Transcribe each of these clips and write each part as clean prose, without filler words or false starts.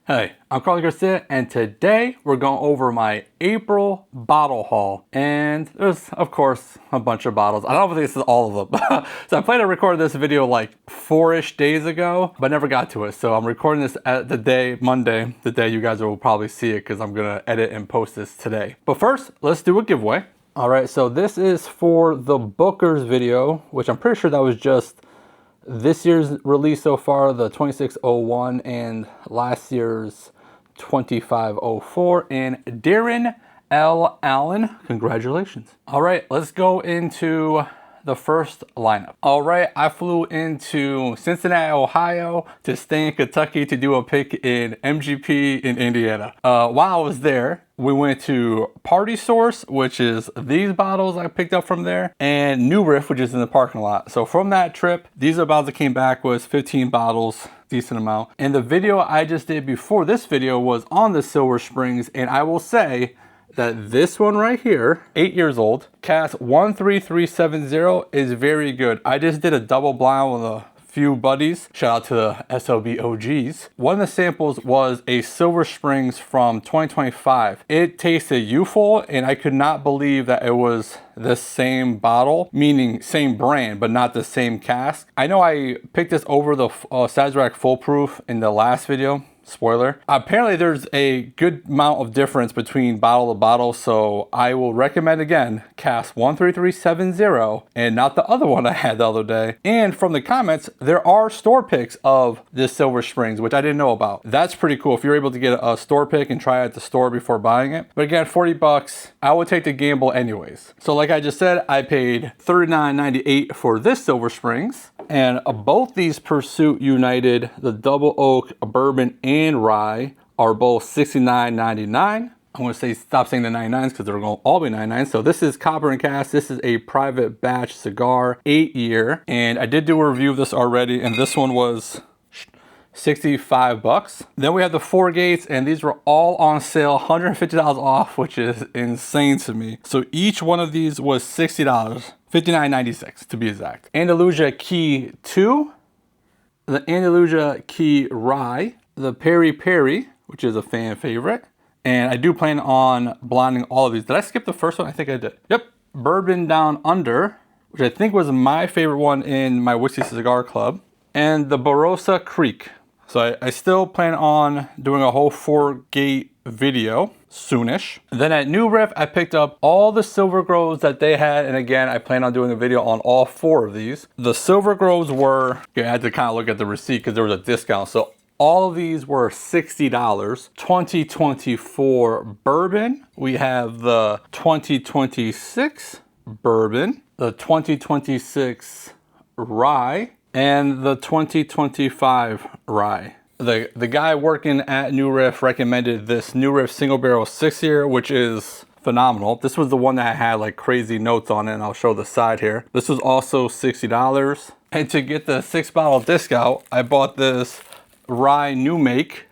Hey, I'm Carlos Garcia, and today we're going over my April bottle haul. And there's, of course, a bunch of bottles. I don't think this is all of them. So I planned to record this video like 4-ish days ago, but never got to it. So I'm recording this at the day, Monday, the day you guys will probably see it because I'm going to edit and post this today. But first, let's do a giveaway. All right, so this is for the Booker's video, which I'm pretty sure that was just this year's release so far, the 2601, and last year's 2504. And Darren L. Allen, congratulations. All right, let's go into the first lineup. All right, I flew into Cincinnati, Ohio to stay in Kentucky to do a pick in MGP in Indiana. While I was there, we went to Party Source, which is these bottles I picked up from there, and New Riff, which is in the parking lot. So from that trip, these are bottles that came back was 15 bottles, decent amount. And the video I just did before this video was on the Silver Springs, and I will say that this one right here, 8 years old, cask 13370 is very good. I just did a double blind with a few buddies. Shout out to the SLB OGs. One of the samples was a Silver Springs from 2025. It tasted youthful, and I could not believe that it was the same bottle, meaning same brand, but not the same cask. I know I picked this over the Sazerac Foolproof in the last video. Spoiler. Apparently there's a good amount of difference between bottle to bottle, so I will recommend again cask 13370 and not the other one I had the other day. And from the comments, there are store picks of this Silver Springs, which I didn't know about. That's pretty cool if you're able to get a store pick and try it at the store before buying it. But again, 40 bucks, I would take the gamble anyways. So like I just said, I paid $39.98 for this Silver Springs. And both these Pursuit United, the Double Oak Bourbon and Rye, are both $69.99. I'm going to say stop saying the 99s because they're going to all be 99s. So this is Copper and Cask. This is a private batch cigar, 8-year. And I did do a review of this already, and this one was 65 bucks. Then we have the Four Gates, and these were all on sale, $150 off, which is insane to me. So each one of these was $60. $59.96 to be exact. Andalusia Key 2, the Andalusia Key Rye, the Peri Peri, which is a fan favorite. And I do plan on blinding all of these. Did I skip the first one? I think I did. Yep. Bourbon Down Under, which I think was my favorite one in my Whiskey Cigar Club. And the Barossa Creek. So I still plan on doing a whole Four Gate video soonish. And then at New Riff, I picked up all the Silver Groves that they had. And again, I plan on doing a video on all 4 of these. The Silver Groves were, I had to kind of look at the receipt because there was a discount. So all of these were $60. 2024 Bourbon. We have the 2026 Bourbon, the 2026 Rye, and the 2025 Rye. The guy working at New Riff recommended this New Riff single barrel 6-year, which is phenomenal. This was the one that had like crazy notes on it, and I'll show the side here. This was also $60. And to get the 6-bottle discount, I bought this Rye New Make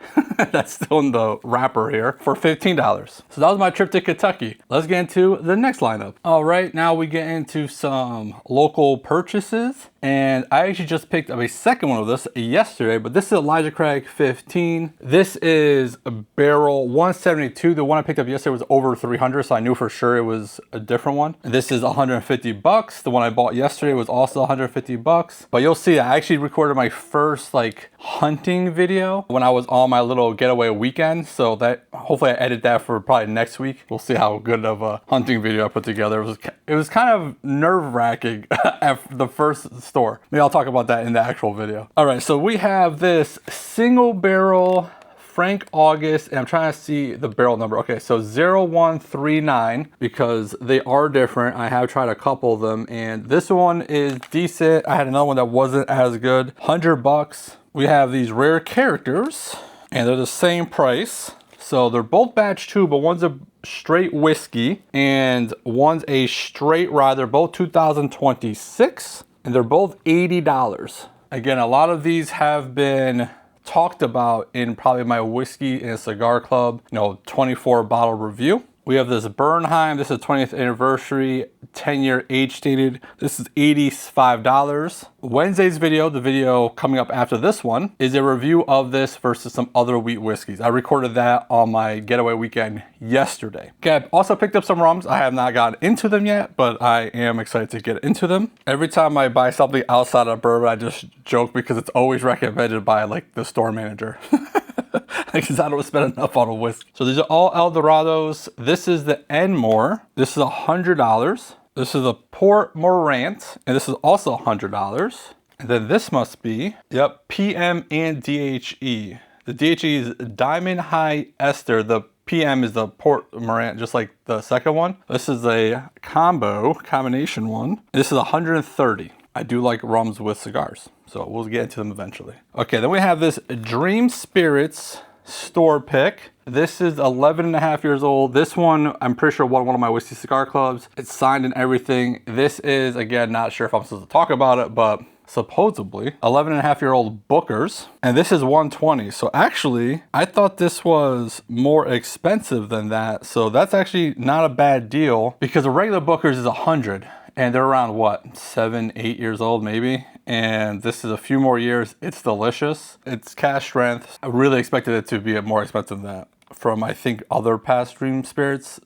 that's still in the wrapper here for $15. So that was my trip to Kentucky. Let's get into the next lineup. All right, now we get into some local purchases, and I actually just picked up a second one of this yesterday, but this is Elijah Craig 15. This is a barrel 172. The one I picked up yesterday was over 300, so I knew for sure it was a different one. And this is 150 bucks. The one I bought yesterday was also 150 bucks. But you'll see, I actually recorded my first like hunting video when I was on my little getaway weekend, so that hopefully I edit that for probably next week. We'll see how good of a hunting video I put together. It was kind of nerve-wracking at the first store. Maybe I'll talk about that in the actual video. All right, so we have this single barrel Frank August, and I'm trying to see the barrel number. Okay, so 0139, because they are different. I have tried a couple of them, and this one is decent. I had another one that wasn't as good. 100 bucks. We have these rare characters, and they're the same price. So they're both batch 2, but one's a straight whiskey and one's a straight rye. They're both 2026, and they're both $80. Again, a lot of these have been talked about in probably my Whiskey and Cigar Club, 24 bottle review. We have this Bernheim. This is 20th anniversary, 10-year age stated. This is $85. Wednesday's video, the video coming up after this one, is a review of this versus some other wheat whiskeys. I recorded that on my getaway weekend yesterday. Okay, I've also picked up some rums. I have not gotten into them yet, but I am excited to get into them. Every time I buy something outside of bourbon, I just joke because it's always recommended by like the store manager. Because I don't spend enough on a whiskey. So these are all Eldorados. This is the Enmore. This is $100. This is a Port Morant, and this is also $100. And then this must be, yep, PM and DHE. The DHE is Diamond High Ester. The PM is the Port Morant, just like the second one. This is a combination one. This is $130. I do like rums with cigars, so we'll get into them eventually. Okay, then we have this Dream Spirits store pick. This is 11 and a half years old. This one, I'm pretty sure won one of my whiskey cigar clubs. It's signed and everything. This is, again, not sure if I'm supposed to talk about it, but supposedly 11 and a half year old Booker's, and this is 120. So actually, I thought this was more expensive than that. So that's actually not a bad deal because a regular Booker's is 100. And they're around what, 7, 8 years old maybe? And this is a few more years. It's delicious. It's cask strength. I really expected it to be more expensive than that from, I think, other past Dream Spirits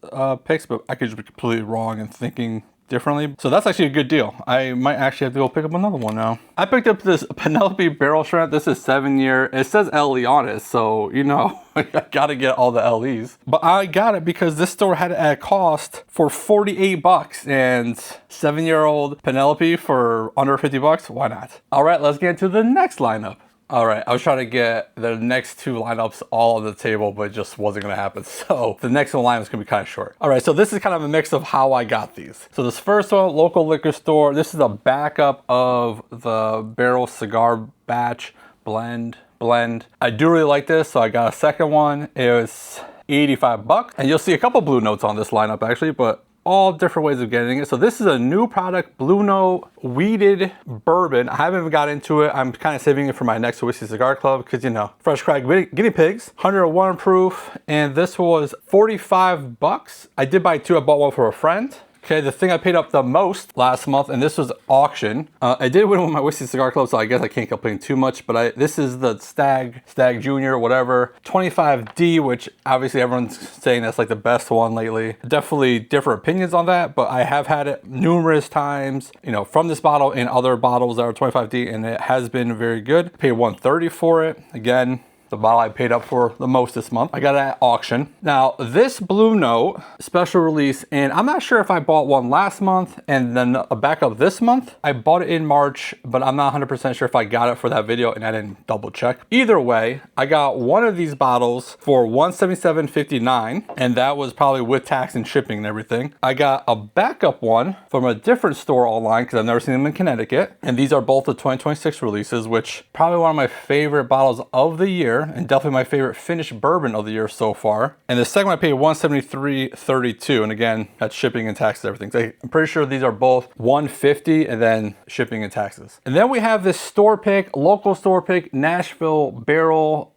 picks, but I could just be completely wrong in thinking differently. So that's actually a good deal. I might actually have to go pick up another one now. I picked up this Penelope barrel strength. This is 7-year. It says LE on it, so you know, I gotta get all the LEs. But I got it because this store had it at cost for $48, and 7-year-old Penelope for under $50. Why not? All right, let's get into the next lineup. All right, I was trying to get the next two lineups all on the table, but it just wasn't gonna happen. So the next one lineup is gonna be kind of short. All right, so this is kind of a mix of how I got these. So this first one, local liquor store. This is a backup of the Barrel Cigar Batch blend. I do really like this, so I got a second one. It was $85, and you'll see a couple blue notes on this lineup actually, but all different ways of getting it. So this is a new product, Blue Note Wheated Bourbon. I haven't even got into it. I'm kind of saving it for my next whiskey cigar club because, you know, fresh cracked guinea pigs, 101 proof, and this was $45. I did buy two. I bought one for a friend. Okay, the thing I paid up the most last month, and this was auction. I did win with my whiskey cigar club, so I guess I can't complain too much, but this is the Stag Junior, whatever, 25D, which obviously everyone's saying that's like the best one lately. Definitely different opinions on that, but I have had it numerous times, you know, from this bottle and other bottles that are 25D, and it has been very good. Paid $130 for it. Again, the bottle I paid up for the most this month. I got it at auction. Now, this Blue Note special release, and I'm not sure if I bought one last month and then a backup this month. I bought it in March, but I'm not 100% sure if I got it for that video and I didn't double check. Either way, I got one of these bottles for $177.59, and that was probably with tax and shipping and everything. I got a backup one from a different store online because I've never seen them in Connecticut, and these are both the 2026 releases, which probably one of my favorite bottles of the year, and definitely my favorite finished bourbon of the year so far. And the second one I paid $173.32, and again, that's shipping and taxes, everything. So I'm pretty sure these are both $150 and then shipping and taxes. And then we have this store pick, local store pick, Nashville Barrel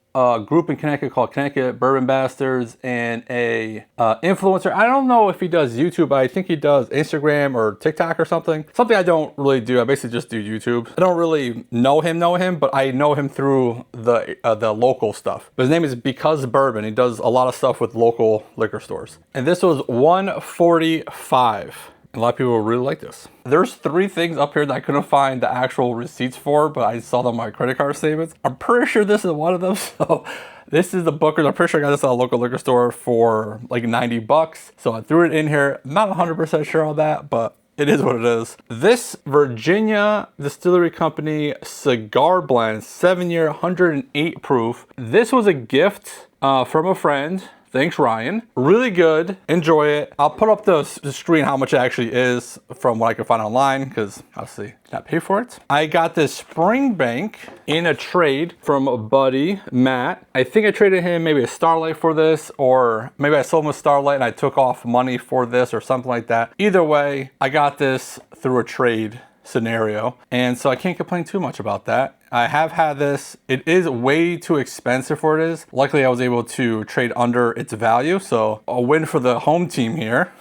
group in Connecticut called Connecticut Bourbon Bastards, and a influencer. I don't know if he does YouTube, but I think he does Instagram or TikTok or something. Something I don't really do. I basically just do YouTube. I don't really know him, but I know him through the local stuff. But his name is Because Bourbon. He does a lot of stuff with local liquor stores. And this was $145. A lot of people really like this. There's 3 things up here that I couldn't find the actual receipts for, but I saw them on my credit card statements. I'm pretty sure this is one of them. So this is the Booker's. I'm pretty sure I got this at a local liquor store for like $90. So I threw it in here. I'm not 100% sure on that, but it is what it is. This Virginia Distillery Company Cigar Blend, 7-year, 108 proof. This was a gift from a friend. Thanks, Ryan. Really good. Enjoy it. I'll put up the screen how much it actually is from what I can find online, because obviously not pay for it. I got this Springbank in a trade from a buddy, Matt. I think I traded him maybe a Starlight for this, or maybe I sold him a Starlight and I took off money for this or something like that. Either way, I got this through a trade scenario. And so I can't complain too much about that. I have had this. It is way too expensive for what it is. Luckily, I was able to trade under its value. So a win for the home team here.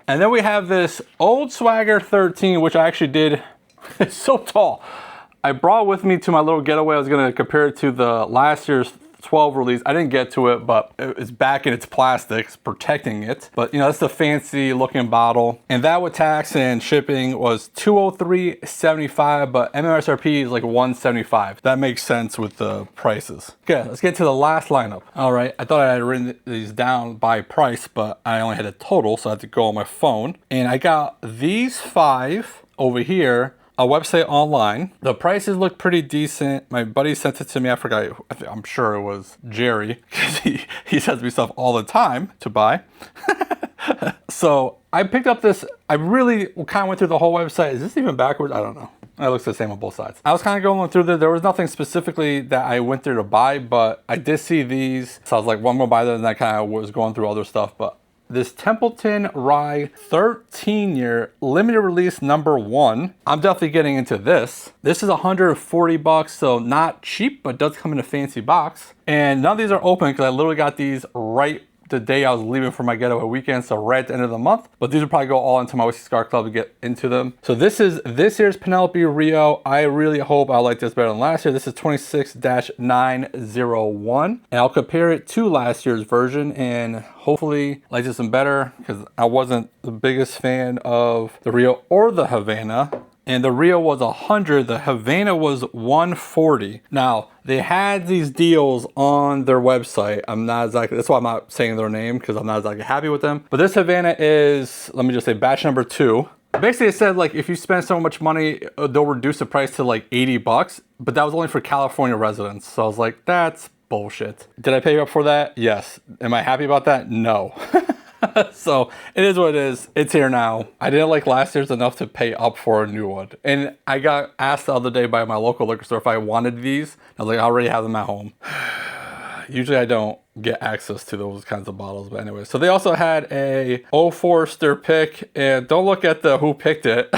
And then we have this old Swagger 13, which I actually did. It's so tall. I brought with me to my little getaway. I was going to compare it to the last year's 12 release. I didn't get to it, but it's back in its plastics, protecting it. But you know, that's the fancy looking bottle. And that with tax and shipping was $203.75, but MSRP is like $175. That makes sense with the prices. Okay, let's get to the last lineup. All right, I thought I had written these down by price, but I only had a total, so I had to go on my phone. And I got these 5 over here. A website online. The prices look pretty decent. My buddy sent it to me. I forgot. I'm sure it was Jerry, because he sends me stuff all the time to buy. So I picked up this. I really kind of went through the whole website. Is this even backwards? I don't know. It looks the same on both sides. I was kind of going through there. There was nothing specifically that I went there to buy, but I did see these. So I was like, well, I'm going to buy them. And I kind of was going through other stuff, but this Templeton Rye 13-year limited release number 1. I'm definitely getting into this. This is $140, so not cheap, but does come in a fancy box. And none of these are open because I literally got these right the day I was leaving for my getaway weekend, so right at the end of the month. But these will probably go all into my Whiskey Cigar Club to get into them. So this is this year's Penelope Rio. I really hope I like this better than last year. This is 26-901. And I'll compare it to last year's version and hopefully like this one better, because I wasn't the biggest fan of the Rio or the Havana. And the Rio was 100, the Havana was 140. Now, they had these deals on their website. I'm not exactly, that's why I'm not saying their name, because I'm not exactly happy with them. But this Havana is, let me just say, batch number 2. Basically, it said like if you spend so much money, they'll reduce the price to like $80, but that was only for California residents. So I was like, that's bullshit. Did I pay up for that? Yes. Am I happy about that? No. So it is what it is. It's here now. I didn't like last year's enough to pay up for a new one. And I got asked the other day by my local liquor store if I wanted these. I was like, I already have them at home. Usually I don't get access to those kinds of bottles, but anyway. So they also had a Old Forester pick, and don't look at the who picked it.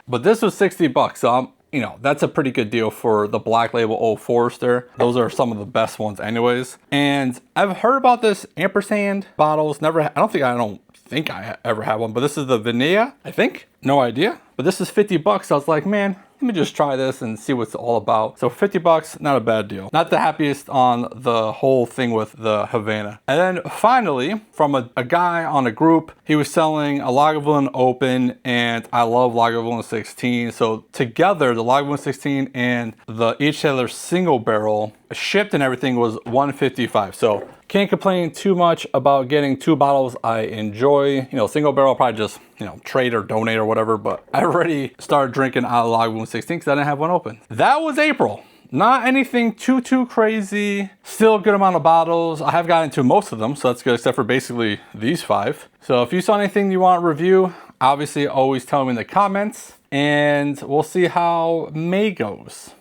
But this was $60, so you know, that's a pretty good deal for the Black Label Old Forester. Those are some of the best ones anyways. And I've heard about this ampersand bottles. I don't think I ever had one, but this is the Vanilla, I think. No idea. But this is $50. I was like, man, let me just try this and see what it's all about. So $50, not a bad deal. Not the happiest on the whole thing with the Havana. And then finally, from a guy on a group, he was selling a Lagavulin Open, and I love Lagavulin 16. So together, the Lagavulin 16 and the H. Taylor single barrel shipped and everything was $155. So can't complain too much about getting 2 bottles I enjoy. You know, single barrel, probably just, you know, trade or donate or whatever, but I already started drinking out of Lagavulin 16 because I didn't have one open. That was April. Not anything too crazy. Still a good amount of bottles. I have gotten into most of them, so that's good, except for basically these 5. So if you saw anything you want to review, obviously always tell me in the comments, and we'll see how May goes.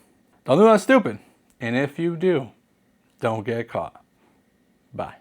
Don't do nothing stupid. And if you do, don't get caught. Bye.